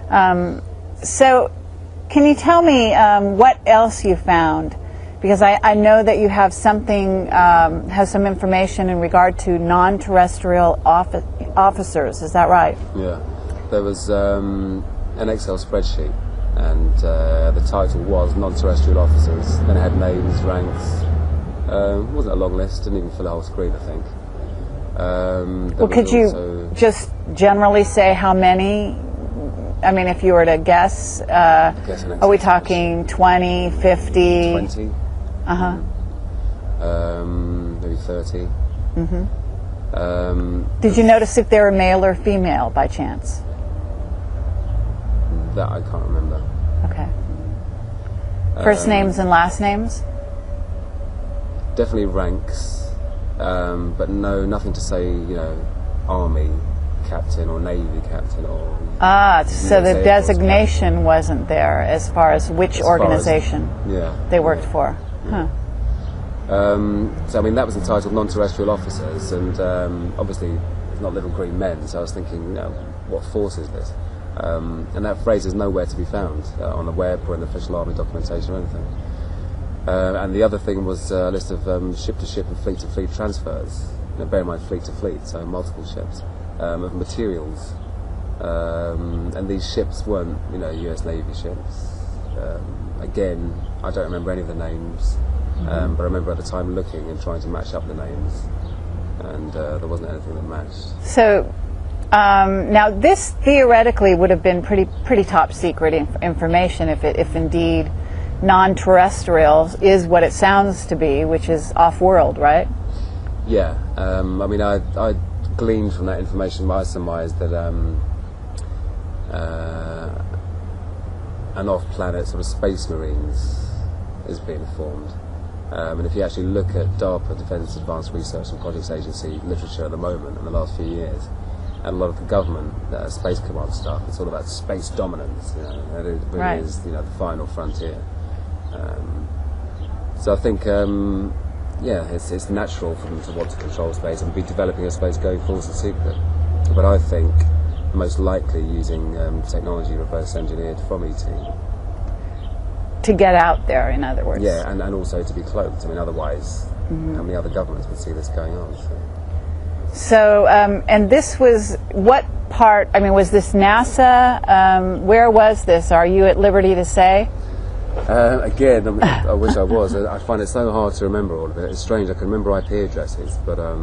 So, can you tell me what else you found? Because I know that you have something, have some information in regard to non-terrestrial officers. Is that right? Yeah. There was an Excel spreadsheet, and the title was non-terrestrial officers. Then it had names, ranks. It wasn't a long list. Didn't even fill the whole screen, I think. Well, could you just generally say how many? I mean, if you were to guess, are we talking 20, 50? 20. Uh-huh. Maybe 30. Mm-hmm. Did you notice if they were male or female by chance? That I can't remember. Okay. First names and last names? Definitely ranks, but nothing to say, Army captain or Navy captain or... So the designation wasn't there as far as which organization they worked for. Huh. So, I mean, that was entitled non-terrestrial officers, and obviously it's not little green men, so I was thinking, what force is this? And that phrase is nowhere to be found on the web or in official Army documentation or anything. And the other thing was a list of ship-to-ship and fleet-to-fleet transfers. Bear in mind fleet-to-fleet, so multiple ships, of materials. And these ships weren't, US Navy ships. Again, I don't remember any of the names, but I remember at the time looking and trying to match up the names, and there wasn't anything that matched. So, now this theoretically would have been pretty top secret information if indeed non-terrestrial is what it sounds to be, which is off-world, right? Yeah. I mean, I gleaned from that information, I surmised that an off-planet sort of space marines is being formed. And if you actually look at DARPA, Defence Advanced Research and Projects Agency literature at the moment in the last few years, and a lot of the government space command stuff, it's all about space dominance. And it really is, the final frontier. So I think, it's natural for them to want to control space and be developing a space going forward in secret. But I think most likely using technology reverse engineered from ET. To get out there, in other words. Yeah, and also to be cloaked. I mean, otherwise, how many other governments would see this going on? So, and this was, what part, I mean, was this NASA? Where was this? Are you at liberty to say? Again, I wish I was. I find it so hard to remember all of it. It's strange. I can remember IP addresses, but a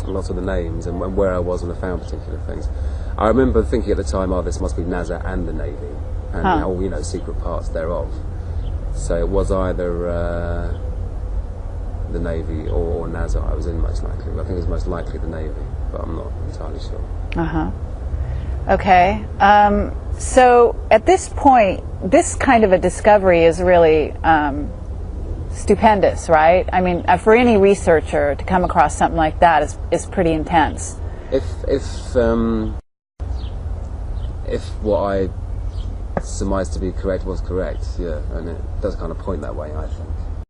lot of the names and where I was when I found particular things. I remember thinking at the time, this must be NASA and the Navy, and all secret parts thereof. So it was either the Navy or NASA I was in, most likely. I think it was most likely the Navy, but I'm not entirely sure. Okay. So at this point, this kind of a discovery is really stupendous, right? I mean, for any researcher to come across something like that is pretty intense. If what I surmised to be correct was correct, and it does kind of point that way, I think.